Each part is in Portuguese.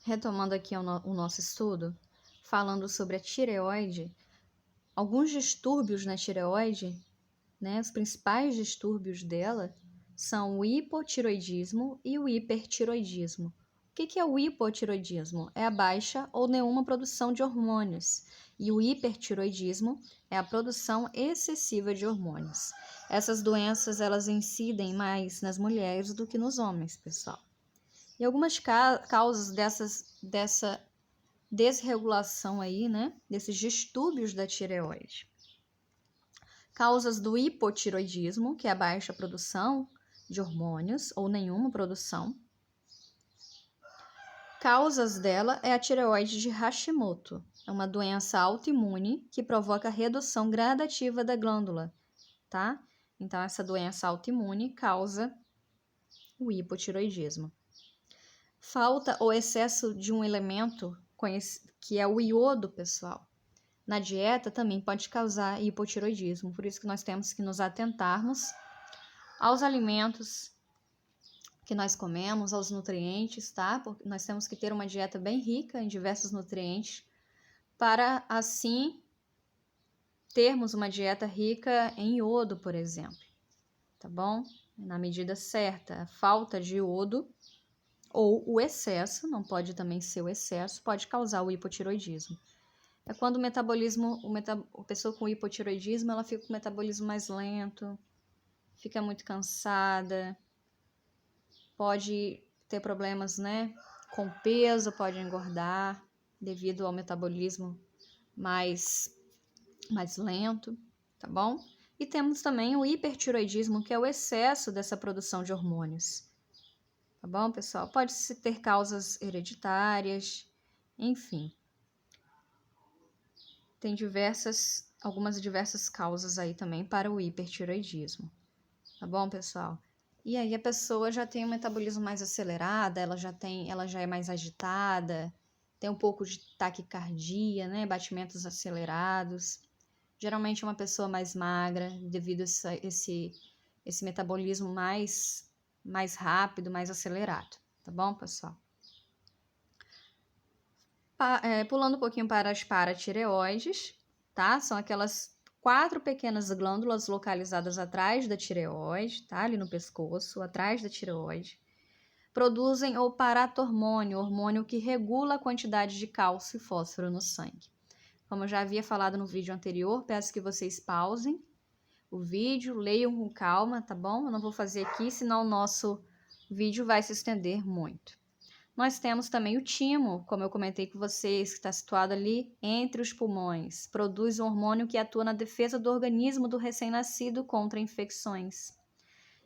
retomando aqui o nosso estudo, falando sobre a tireoide, alguns distúrbios na tireoide, né, os principais distúrbios dela são o hipotiroidismo e o hipertiroidismo. O que é o hipotiroidismo? É a baixa ou nenhuma produção de hormônios. E o hipertiroidismo é a produção excessiva de hormônios. Essas doenças, elas incidem mais nas mulheres do que nos homens, pessoal. E algumas causas dessa desregulação aí, né, desses distúrbios da tireoide. Causas do hipotiroidismo, que é a baixa produção de hormônios ou nenhuma produção. Causas dela é a tireoide de Hashimoto. É uma doença autoimune que provoca redução gradativa da glândula, tá? Então, essa doença autoimune causa o hipotiroidismo. Falta ou excesso de um elemento que é o iodo, pessoal. Na dieta também pode causar hipotiroidismo, por isso que nós temos que nos atentarmos aos alimentos que nós comemos, aos nutrientes, tá? Porque nós temos que ter uma dieta bem rica em diversos nutrientes para assim termos uma dieta rica em iodo, por exemplo, tá bom? Na medida certa, a falta de iodo ou o excesso, não pode também ser o excesso, pode causar o hipotiroidismo. É quando o metabolismo, a pessoa com hipotiroidismo, ela fica com o metabolismo mais lento, fica muito cansada, pode ter problemas, né, com peso, pode engordar devido ao metabolismo mais lento, tá bom? E temos também o hipertiroidismo, que é o excesso dessa produção de hormônios, tá bom, pessoal? Pode-se ter causas hereditárias, enfim. Tem algumas diversas causas aí também para o hipertiroidismo, tá bom, pessoal? E aí a pessoa já tem um metabolismo mais acelerado, ela já é mais agitada, tem um pouco de taquicardia, né, batimentos acelerados. Geralmente é uma pessoa mais magra, devido a esse metabolismo mais rápido, mais acelerado, tá bom, pessoal? Pulando um pouquinho para as paratireoides, tá? São aquelas 4 pequenas glândulas localizadas atrás da tireoide, tá? Ali no pescoço, atrás da tireoide. Produzem o paratormônio, hormônio que regula a quantidade de cálcio e fósforo no sangue. Como eu já havia falado no vídeo anterior, peço que vocês pausem o vídeo, leiam com calma, tá bom? Eu não vou fazer aqui, senão o nosso vídeo vai se estender muito. Nós temos também o timo, como eu comentei com vocês, que está situado ali entre os pulmões. Produz um hormônio que atua na defesa do organismo do recém-nascido contra infecções.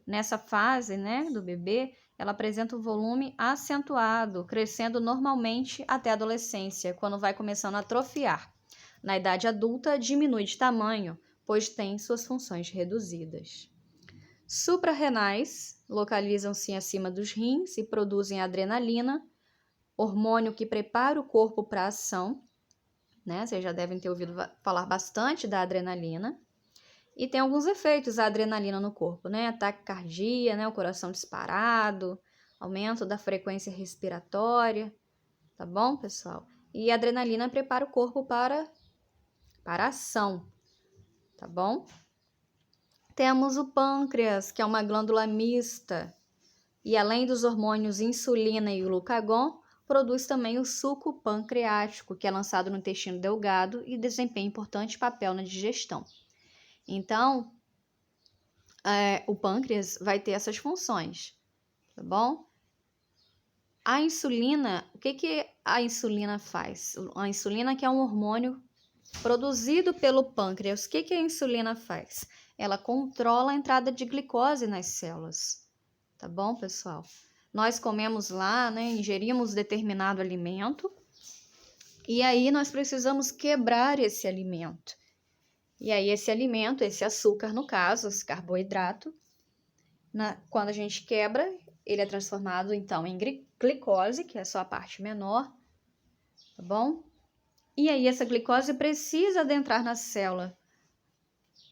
Nessa fase, né, do bebê, ela apresenta um volume acentuado, crescendo normalmente até a adolescência, quando vai começando a atrofiar. Na idade adulta, diminui de tamanho, pois tem suas funções reduzidas. Suprarrenais localizam-se acima dos rins e produzem adrenalina, hormônio que prepara o corpo para a ação, né? Vocês já devem ter ouvido falar bastante da adrenalina. E tem alguns efeitos a adrenalina no corpo, né? Ataque cardíaco, né? O coração disparado, aumento da frequência respiratória, tá bom, pessoal? E a adrenalina prepara o corpo para a ação, tá bom? Temos o pâncreas, que é uma glândula mista, e além dos hormônios insulina e glucagon, produz também o suco pancreático, que é lançado no intestino delgado e desempenha importante papel na digestão. Então, o pâncreas vai ter essas funções, tá bom? A insulina, o que a insulina faz? A insulina que é um hormônio produzido pelo pâncreas. O que a insulina faz? Ela controla a entrada de glicose nas células, tá bom, pessoal? Nós comemos lá, né, ingerimos determinado alimento e aí nós precisamos quebrar esse alimento. E aí esse alimento, esse açúcar no caso, esse carboidrato, quando a gente quebra, ele é transformado então em glicose, que é só a parte menor, tá bom? E aí essa glicose precisa adentrar na célula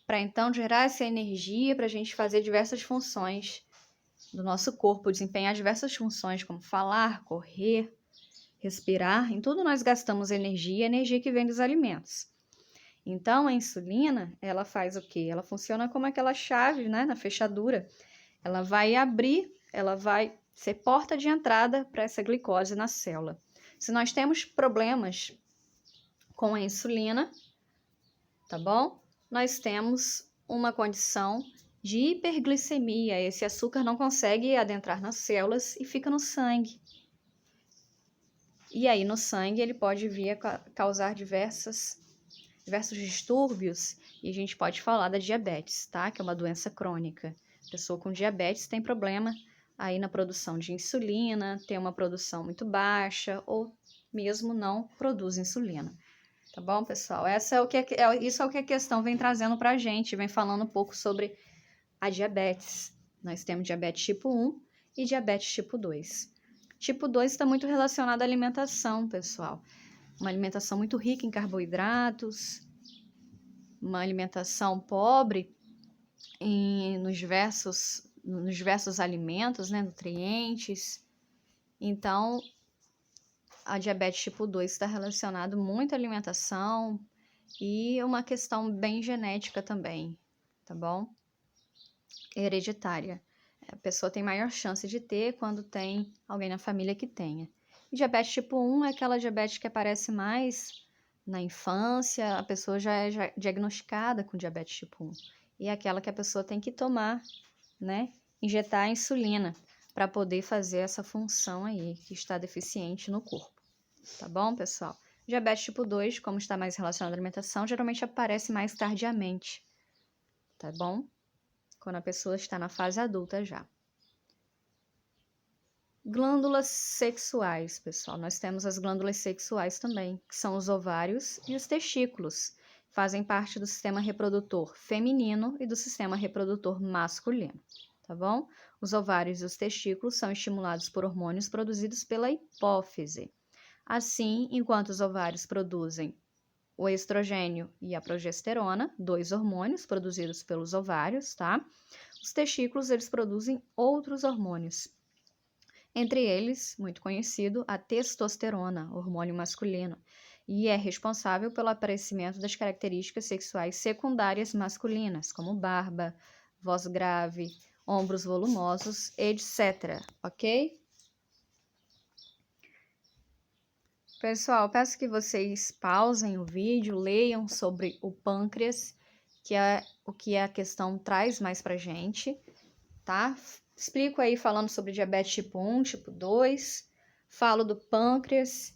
para então gerar essa energia para a gente fazer diversas funções do nosso corpo, desempenhar diversas funções como falar, correr, respirar, em tudo nós gastamos energia, energia que vem dos alimentos. Então, a insulina, ela faz o quê? Ela funciona como aquela chave, né, na fechadura. Ela vai abrir, ela vai ser porta de entrada para essa glicose na célula. Se nós temos problemas com a insulina, tá bom? Nós temos uma condição de hiperglicemia. Esse açúcar não consegue adentrar nas células e fica no sangue. E aí, no sangue, ele pode vir a causar diversos distúrbios, e a gente pode falar da diabetes, tá? Que é uma doença crônica. A pessoa com diabetes tem problema aí na produção de insulina, tem uma produção muito baixa, ou mesmo não produz insulina. Tá bom, pessoal? Isso é o que a questão vem trazendo pra gente, vem falando um pouco sobre a diabetes. Nós temos diabetes tipo 1 e diabetes tipo 2. Tipo 2 está muito relacionado à alimentação, pessoal. Uma alimentação muito rica em carboidratos, uma alimentação pobre nos diversos alimentos, né, nutrientes. Então, a diabetes tipo 2 está relacionado muito à alimentação e uma questão bem genética também, tá bom? Hereditária. A pessoa tem maior chance de ter quando tem alguém na família que tenha. E diabetes tipo 1 é aquela diabetes que aparece mais na infância, a pessoa já é diagnosticada com diabetes tipo 1. E é aquela que a pessoa tem que tomar, né? Injetar a insulina para poder fazer essa função aí que está deficiente no corpo. Tá bom, pessoal? Diabetes tipo 2, como está mais relacionado à alimentação, geralmente aparece mais tardiamente. Tá bom? Quando a pessoa está na fase adulta já. Glândulas sexuais, pessoal. Nós temos as glândulas sexuais também, que são os ovários e os testículos. Fazem parte do sistema reprodutor feminino e do sistema reprodutor masculino, tá bom? Os ovários e os testículos são estimulados por hormônios produzidos pela hipófise. Assim, enquanto os ovários produzem o estrogênio e a progesterona, 2 hormônios produzidos pelos ovários, tá? Os testículos, eles produzem outros hormônios. Entre eles, muito conhecido, a testosterona, hormônio masculino, e é responsável pelo aparecimento das características sexuais secundárias masculinas, como barba, voz grave, ombros volumosos, etc. Ok? Pessoal, peço que vocês pausem o vídeo, leiam sobre o pâncreas, que é o que a questão traz mais pra gente, tá? Explico aí falando sobre diabetes tipo 1, tipo 2, falo do pâncreas,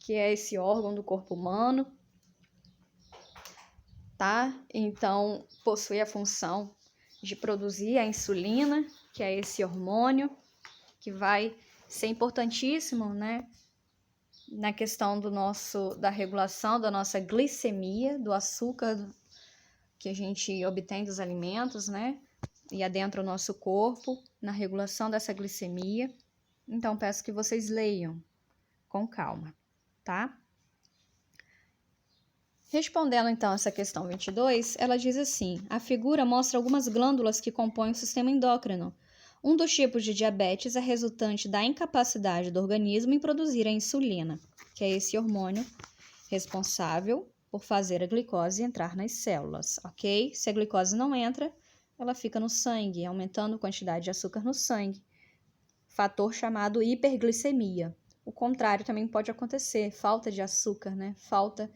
que é esse órgão do corpo humano, tá? Então, possui a função de produzir a insulina, que é esse hormônio, que vai ser importantíssimo, né? Na questão da regulação da nossa glicemia, do açúcar que a gente obtém dos alimentos, né? E adentra o nosso corpo, na regulação dessa glicemia. Então, peço que vocês leiam com calma, tá? Respondendo, então, essa questão 22, ela diz assim: a figura mostra algumas glândulas que compõem o sistema endócrino. Um dos tipos de diabetes é resultante da incapacidade do organismo em produzir a insulina, que é esse hormônio responsável por fazer a glicose entrar nas células, ok? Se a glicose não entra, ela fica no sangue, aumentando a quantidade de açúcar no sangue. Fator chamado hiperglicemia. O contrário também pode acontecer, falta de açúcar, né? Falta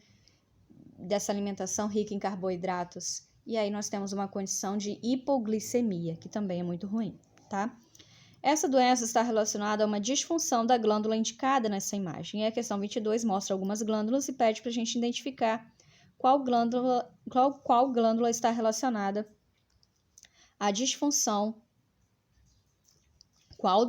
dessa alimentação rica em carboidratos. E aí nós temos uma condição de hipoglicemia, que também é muito ruim, tá? Essa doença está relacionada a uma disfunção da glândula indicada nessa imagem. E a questão 22 mostra algumas glândulas e pede para a gente identificar qual glândula está relacionada à disfunção, a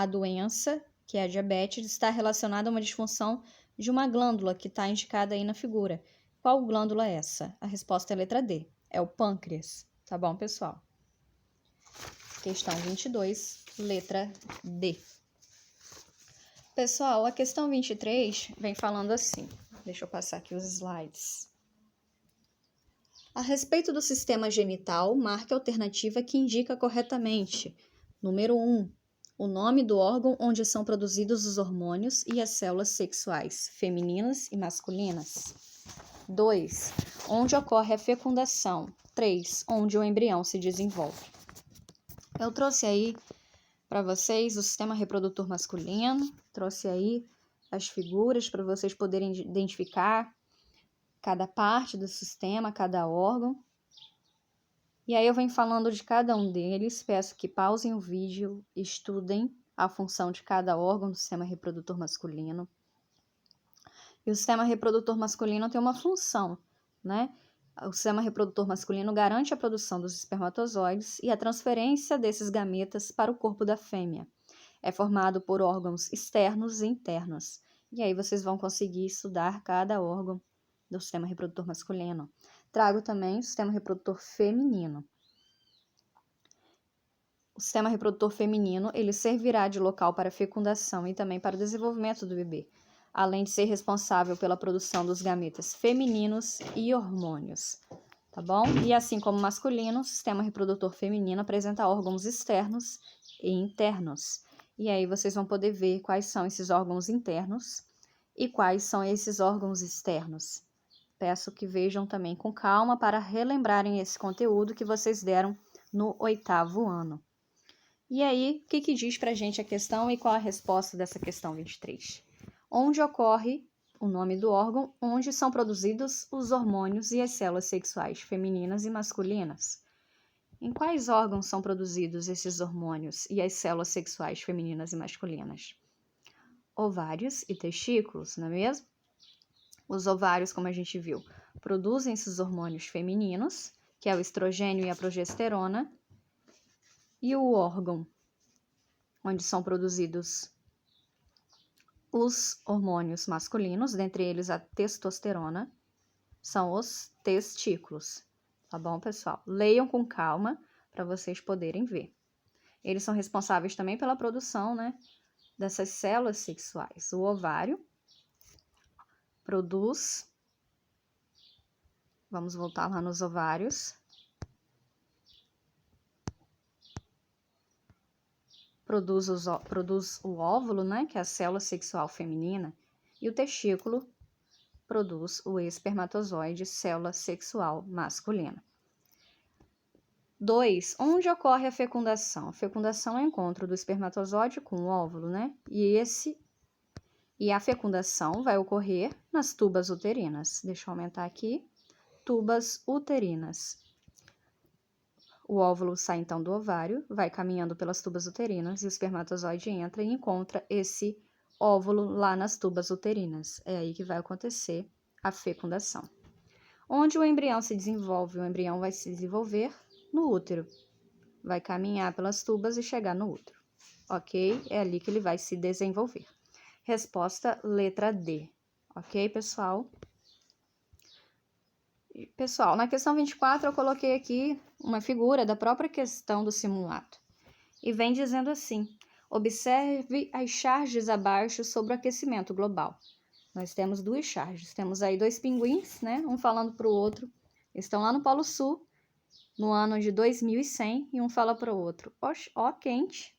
doença, que é a diabetes, está relacionada a uma disfunção de uma glândula que está indicada aí na figura. Qual glândula é essa? A resposta é a letra D, é o pâncreas. Tá bom, pessoal? Questão 22, letra D. Pessoal, a questão 23 vem falando assim. Deixa eu passar aqui os slides. A respeito do sistema genital, marque a alternativa que indica corretamente. Número 1. o nome do órgão onde são produzidos os hormônios e as células sexuais, femininas e masculinas. 2. Onde ocorre a fecundação. 3. Onde o embrião se desenvolve. Eu trouxe aí para vocês o sistema reprodutor masculino, trouxe aí as figuras para vocês poderem identificar cada parte do sistema, cada órgão. E aí eu venho falando de cada um deles, peço que pausem o vídeo, estudem a função de cada órgão do sistema reprodutor masculino. E o sistema reprodutor masculino tem uma função, né? O sistema reprodutor masculino garante a produção dos espermatozoides e a transferência desses gametas para o corpo da fêmea. É formado por órgãos externos e internos. E aí vocês vão conseguir estudar cada órgão do sistema reprodutor masculino. Trago também o sistema reprodutor feminino. O sistema reprodutor feminino, ele servirá de local para a fecundação e também para o desenvolvimento do bebê, além de ser responsável pela produção dos gametas femininos e hormônios, tá bom? E assim como o masculino, o sistema reprodutor feminino apresenta órgãos externos e internos. E aí vocês vão poder ver quais são esses órgãos internos e quais são esses órgãos externos. Peço que vejam também com calma para relembrarem esse conteúdo que vocês deram no 8º ano. E aí, o que diz pra gente a questão e qual a resposta dessa questão 23? Onde ocorre o nome do órgão, onde são produzidos os hormônios e as células sexuais femininas e masculinas. Em quais órgãos são produzidos esses hormônios e as células sexuais femininas e masculinas? Ovários e testículos, não é mesmo? Os ovários, como a gente viu, produzem esses hormônios femininos, que é o estrogênio e a progesterona, e o órgão onde são produzidos os hormônios masculinos, dentre eles a testosterona, são os testículos. Tá bom, pessoal? Leiam com calma para vocês poderem ver. Eles são responsáveis também pela produção, né, dessas células sexuais. O ovário produz, vamos voltar lá nos ovários, produz o óvulo, né, que é a célula sexual feminina, e o testículo produz o espermatozoide, célula sexual masculina. 2. Onde ocorre a fecundação? A fecundação é o encontro do espermatozoide com o óvulo, né? E a fecundação vai ocorrer nas tubas uterinas. Deixa eu aumentar aqui. Tubas uterinas. O óvulo sai então do ovário, vai caminhando pelas tubas uterinas e o espermatozoide entra e encontra esse óvulo lá nas tubas uterinas. É aí que vai acontecer a fecundação. Onde o embrião se desenvolve? O embrião vai se desenvolver no útero. Vai caminhar pelas tubas e chegar no útero. Ok? É ali que ele vai se desenvolver. Resposta letra D. Ok, pessoal? Pessoal, na questão 24 eu coloquei aqui uma figura da própria questão do simulado. E vem dizendo assim: observe as charges abaixo sobre o aquecimento global. Nós temos duas charges. Temos aí dois pinguins, né? Um falando para o outro. Estão lá no Polo Sul, no ano de 2100, e um fala para o outro: ó quente,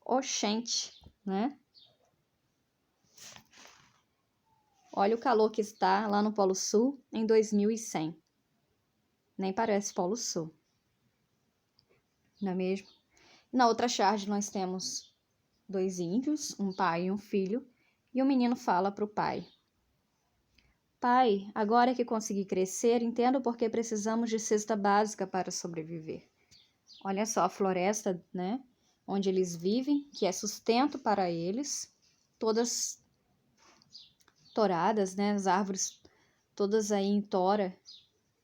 oxente, né? Olha o calor que está lá no Polo Sul em 2100. Nem parece Polo Sul. Não é mesmo? Na outra charge nós temos dois índios, um pai e um filho, e o menino fala para o pai: pai, agora que consegui crescer, entendo por que precisamos de cesta básica para sobreviver. Olha só a floresta, né? Onde eles vivem, que é sustento para eles, todas toradas, né? As árvores todas aí em tora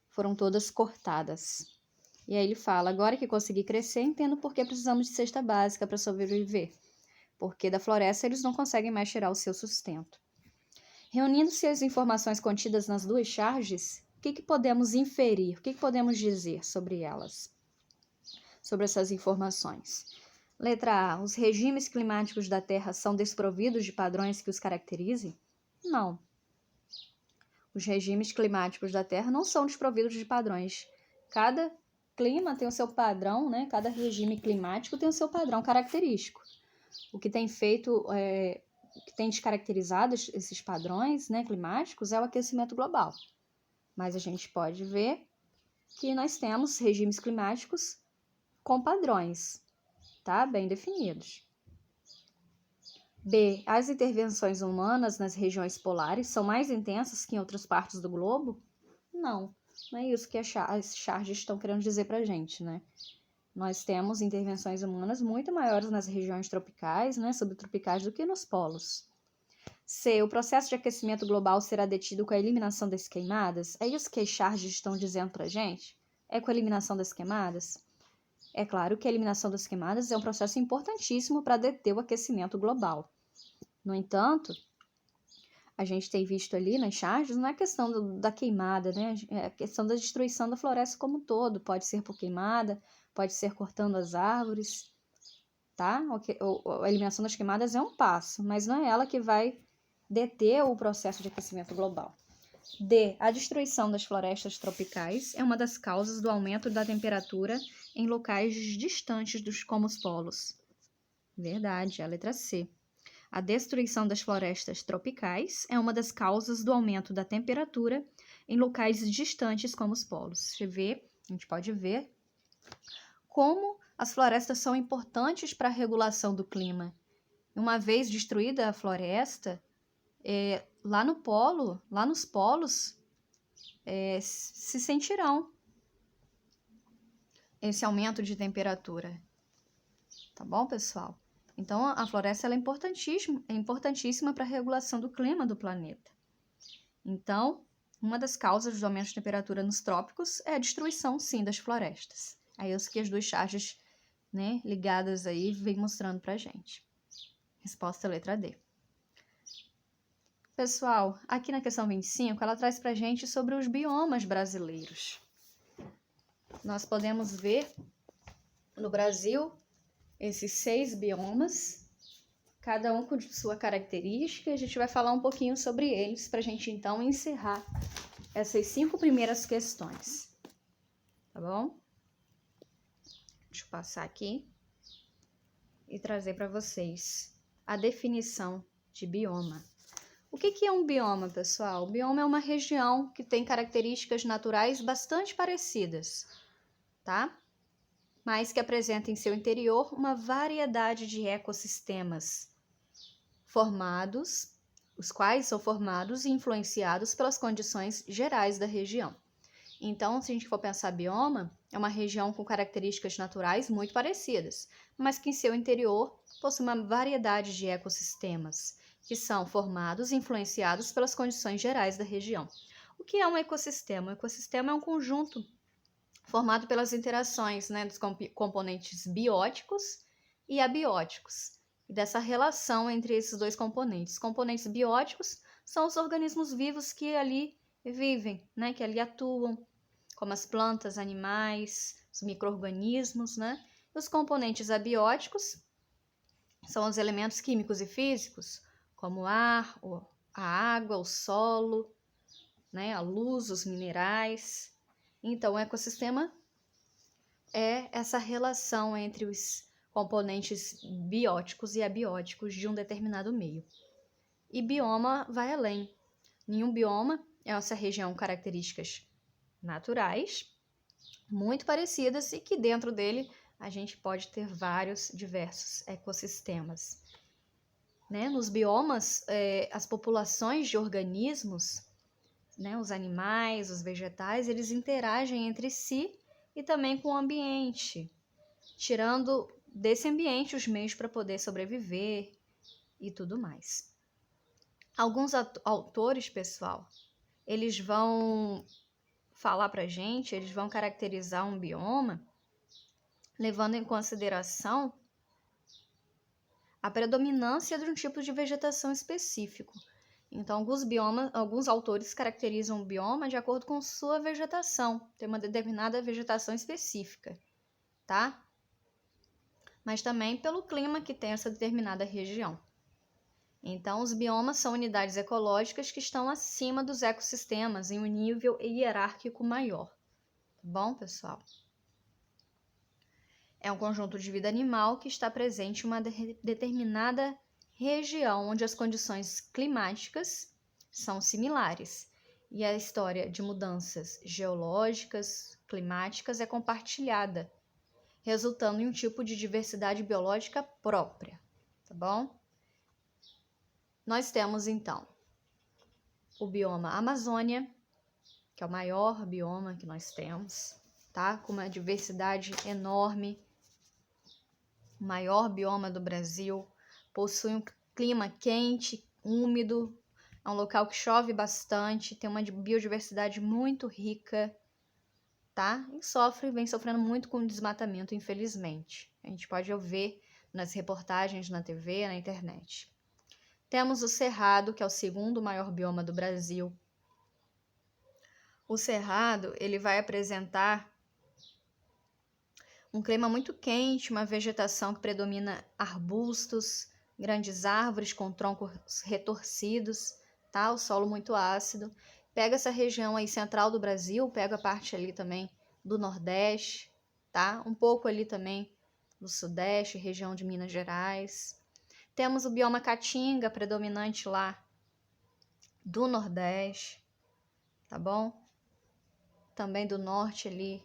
foram todas cortadas. E aí ele fala: agora que consegui crescer, entendo por que precisamos de cesta básica para sobreviver. Porque da floresta eles não conseguem mais tirar o seu sustento. Reunindo-se as informações contidas nas duas charges, o que podemos inferir? O que podemos dizer sobre elas? Sobre essas informações. Letra A. Os regimes climáticos da Terra são desprovidos de padrões que os caracterizem? Não. Os regimes climáticos da Terra não são desprovidos de padrões. Cada clima tem o seu padrão, né? Cada regime climático tem o seu padrão característico. O que tem o que tem descaracterizado esses padrões, né, climáticos é o aquecimento global. Mas a gente pode ver que nós temos regimes climáticos com padrões, tá? Bem definidos. B. As intervenções humanas nas regiões polares são mais intensas que em outras partes do globo? Não é isso que as charges estão querendo dizer para a gente, né? Nós temos intervenções humanas muito maiores nas regiões tropicais, né, subtropicais, do que nos polos. C. O processo de aquecimento global será detido com a eliminação das queimadas? É isso que as charges estão dizendo para a gente? É com a eliminação das queimadas? É claro que a eliminação das queimadas é um processo importantíssimo para deter o aquecimento global. No entanto, a gente tem visto ali nas charges, não é questão da queimada, né? É a questão da destruição da floresta como um todo. Pode ser por queimada, pode ser cortando as árvores, tá? A eliminação das queimadas é um passo, mas não é ela que vai deter o processo de aquecimento global. D. A destruição das florestas tropicais é uma das causas do aumento da temperatura em locais distantes como os polos. Verdade, a letra C. A destruição das florestas tropicais é uma das causas do aumento da temperatura em locais distantes como os polos. A gente pode ver como as florestas são importantes para a regulação do clima. Uma vez destruída a floresta, lá nos polos, se sentirão esse aumento de temperatura. Tá bom, pessoal? Então, a floresta ela é importantíssima para a regulação do clima do planeta. Então, uma das causas do aumento de temperatura nos trópicos é a destruição, sim, das florestas. Aí é isso que as duas charges, né, ligadas aí vem mostrando para a gente. Resposta letra D. Pessoal, aqui na questão 25, ela traz para a gente sobre os biomas brasileiros. Nós podemos ver no Brasil esses 6 biomas, cada um com sua característica, e a gente vai falar um pouquinho sobre eles para a gente então encerrar essas 5 primeiras questões, tá bom? Deixa eu passar aqui e trazer para vocês a definição de bioma. O que é um bioma, pessoal? O bioma é uma região que tem características naturais bastante parecidas, tá? Mas que apresenta em seu interior uma variedade de ecossistemas os quais são formados e influenciados pelas condições gerais da região. Então, se a gente for pensar bioma, é uma região com características naturais muito parecidas, mas que em seu interior possui uma variedade de ecossistemas, que são formados e influenciados pelas condições gerais da região. O que é um ecossistema? Um ecossistema é um conjunto formado pelas interações, né, dos componentes bióticos e abióticos, e dessa relação entre esses dois componentes. Componentes bióticos são os organismos vivos que ali vivem, né, que ali atuam, como as plantas, animais, os micro-organismos, né? E os componentes abióticos são os elementos químicos e físicos, como o ar, a água, o solo, né, a luz, os minerais. Então, o ecossistema é essa relação entre os componentes bióticos e abióticos de um determinado meio. E bioma vai além. Nenhum bioma é essa região com características naturais, muito parecidas, e que dentro dele a gente pode ter vários diversos ecossistemas. Né? Nos biomas, as populações de organismos, né, os animais, os vegetais, eles interagem entre si e também com o ambiente, tirando desse ambiente os meios para poder sobreviver e tudo mais. Alguns autores, pessoal, eles vão falar para a gente, eles vão caracterizar um bioma levando em consideração a predominância de um tipo de vegetação específico. Então, alguns autores caracterizam o bioma de acordo com sua vegetação, tem uma determinada vegetação específica, tá? Mas também pelo clima que tem essa determinada região. Então, os biomas são unidades ecológicas que estão acima dos ecossistemas em um nível hierárquico maior. Tá bom, pessoal? é um conjunto de vida animal que está presente em uma determinada região onde as condições climáticas são similares e a história de mudanças geológicas, climáticas é compartilhada, resultando em um tipo de diversidade biológica própria, tá bom? Nós temos, então, o bioma Amazônia, que é o maior bioma que nós temos, tá? Com uma diversidade enorme, o maior bioma do Brasil, possui um clima quente, úmido, é um local que chove bastante, tem uma biodiversidade muito rica, tá? E vem sofrendo muito com o desmatamento, infelizmente. A gente pode ver nas reportagens na TV, na internet. Temos o Cerrado, que é o segundo maior bioma do Brasil. O Cerrado, ele vai apresentar um clima muito quente, uma vegetação que predomina arbustos, grandes árvores com troncos retorcidos, tá? O solo muito ácido. Pega essa região aí central do Brasil, pega a parte ali também do Nordeste, tá? Um pouco ali também do Sudeste, região de Minas Gerais. Temos o bioma Caatinga, predominante lá do Nordeste, tá bom? Também do Norte ali,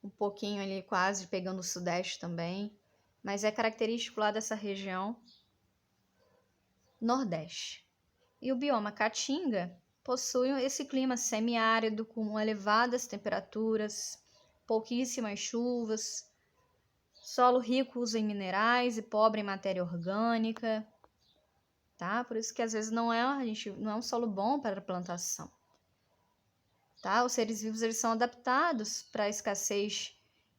um pouquinho ali quase pegando o Sudeste também, mas é característico lá dessa região Nordeste. E o bioma Caatinga possui esse clima semiárido com elevadas temperaturas, pouquíssimas chuvas, solo rico em minerais e pobre em matéria orgânica, tá? Por isso que às vezes não é um solo bom para a plantação, tá? Os seres vivos eles são adaptados para a escassez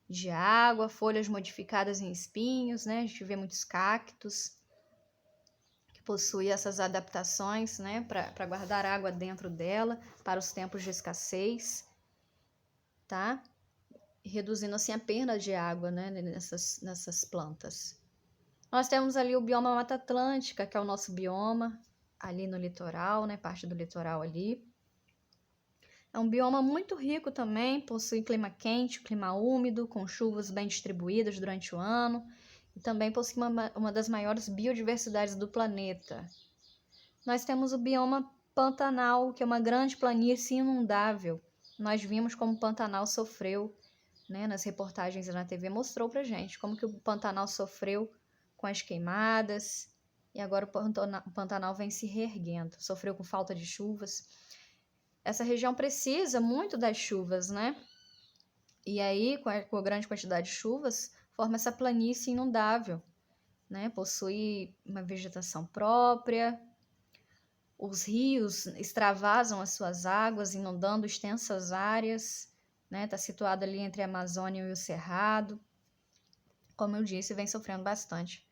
de água, folhas modificadas em espinhos, né? A gente vê muitos cactos que possuem essas adaptações, né? Para guardar água dentro dela para os tempos de escassez, tá? Reduzindo assim a perda de água, né? Nessas plantas. Nós temos ali o bioma Mata Atlântica, que é o nosso bioma ali no litoral, né? Parte do litoral ali. É um bioma muito rico também, possui clima quente, clima úmido, com chuvas bem distribuídas durante o ano, e também possui uma das maiores biodiversidades do planeta. Nós temos o bioma Pantanal, que é uma grande planície inundável. Nós vimos como o Pantanal sofreu, né, nas reportagens na TV, mostrou pra gente como que o Pantanal sofreu com as queimadas, e agora o Pantanal vem se reerguendo, sofreu com falta de chuvas. Essa região precisa muito das chuvas, né? E aí, com a grande quantidade de chuvas, forma essa planície inundável, né? Possui uma vegetação própria, os rios extravasam as suas águas, inundando extensas áreas, né? Está situado ali entre a Amazônia e o Cerrado. Como eu disse, vem sofrendo bastante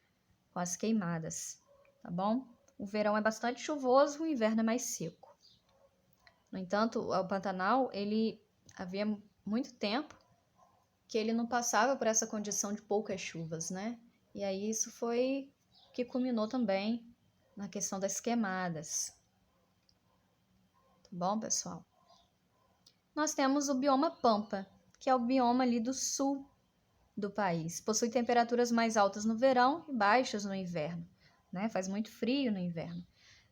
com as queimadas, tá bom? O verão é bastante chuvoso, o inverno é mais seco. No entanto, o Pantanal, ele havia muito tempo que ele não passava por essa condição de poucas chuvas, né? E aí isso foi que culminou também na questão das queimadas. Tá bom, pessoal? Nós temos o bioma Pampa, que é o bioma ali do sul do país. Possui temperaturas mais altas no verão e baixas no inverno, né? Faz muito frio no inverno.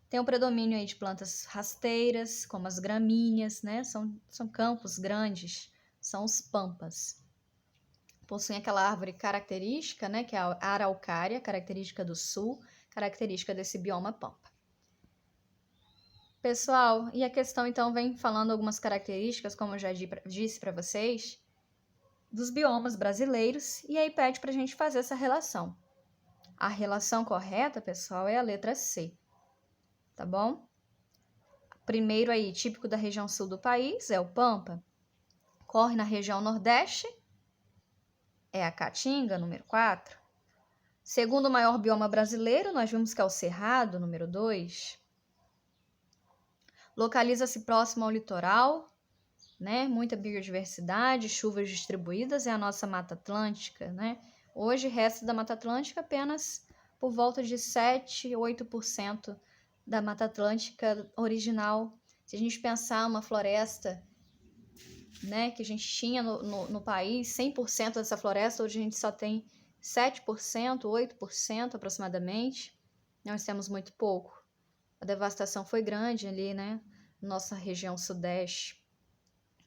Tem um predomínio aí de plantas rasteiras, como as gramíneas, né? São campos grandes, são os pampas. Possuem aquela árvore característica, né? Que é a araucária, característica do sul, característica desse bioma pampa. Pessoal, e a questão então vem falando algumas características, como eu já disse para vocês, dos biomas brasileiros, e aí pede para a gente fazer essa relação. A relação correta, pessoal, é a letra C. Tá bom? Primeiro aí, típico da região sul do país, é o Pampa. Corre na região nordeste, é a Caatinga, número 4. Segundo maior bioma brasileiro, nós vimos que é o Cerrado, número 2. Localiza-se próximo ao litoral, né? Muita biodiversidade, chuvas distribuídas, é a nossa Mata Atlântica, né? Hoje, resta da Mata Atlântica apenas por volta de 7, 8% da Mata Atlântica original. Se a gente pensar uma floresta né, que a gente tinha no país, 100% dessa floresta, hoje a gente só tem 7%, 8% aproximadamente. Nós temos muito pouco. A devastação foi grande ali, né? Nossa região sudeste,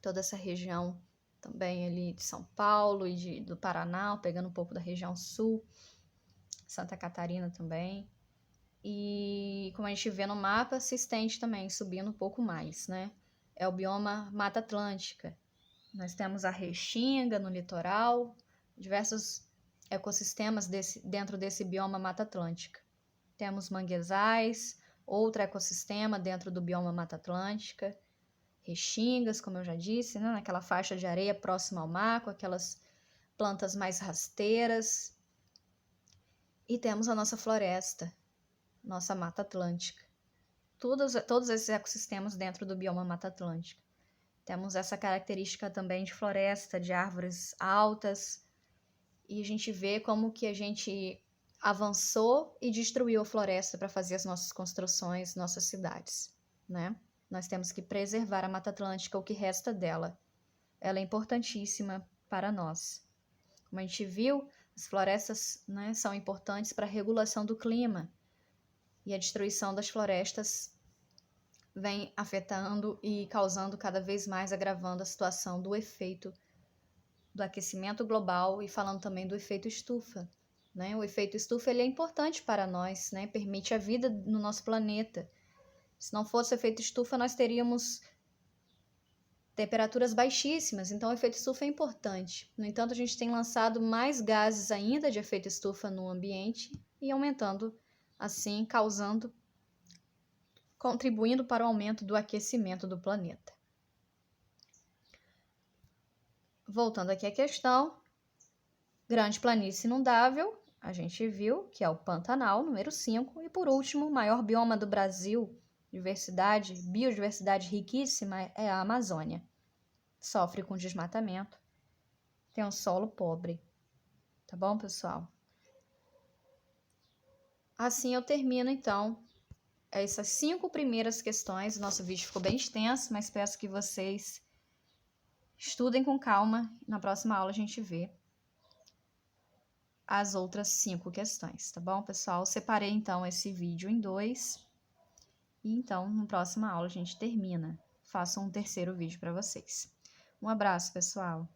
toda essa região também ali de São Paulo e do Paraná, pegando um pouco da região sul, Santa Catarina também. E como a gente vê no mapa, se estende também, subindo um pouco mais, né? É o bioma Mata Atlântica. Nós temos a Restinga no litoral, diversos ecossistemas dentro desse bioma Mata Atlântica. Temos manguezais, outro ecossistema dentro do bioma Mata Atlântica, restingas, como eu já disse, né? Naquela faixa de areia próxima ao mar, com aquelas plantas mais rasteiras. E temos a nossa floresta, nossa Mata Atlântica. Todos esses ecossistemas dentro do bioma Mata Atlântica. Temos essa característica também de floresta, de árvores altas, e a gente vê como que a gente avançou e destruiu a floresta para fazer as nossas construções, nossas cidades, né? Nós temos que preservar a Mata Atlântica, o que resta dela. Ela é importantíssima para nós. Como a gente viu, as florestas, né, são importantes para a regulação do clima, e a destruição das florestas vem afetando e causando cada vez mais, agravando a situação do efeito do aquecimento global e falando também do efeito estufa, né? O efeito estufa ele é importante para nós, né? Permite a vida no nosso planeta. Se não fosse o efeito estufa, nós teríamos temperaturas baixíssimas, então o efeito estufa é importante. No entanto, a gente tem lançado mais gases ainda de efeito estufa no ambiente e aumentando, assim, contribuindo para o aumento do aquecimento do planeta. Voltando aqui à questão, grande planície inundável, a gente viu que é o Pantanal, número 5, e por último, o maior bioma do Brasil, biodiversidade riquíssima, é a Amazônia. Sofre com desmatamento, tem um solo pobre. Tá bom, pessoal? Assim eu termino, então, essas 5 primeiras questões. O nosso vídeo ficou bem extenso, mas peço que vocês estudem com calma. Na próxima aula a gente vê as outras 5 questões, tá bom, pessoal? Separei, então, esse vídeo em 2. E, então, na próxima aula a gente termina. Faço um terceiro vídeo para vocês. Um abraço, pessoal!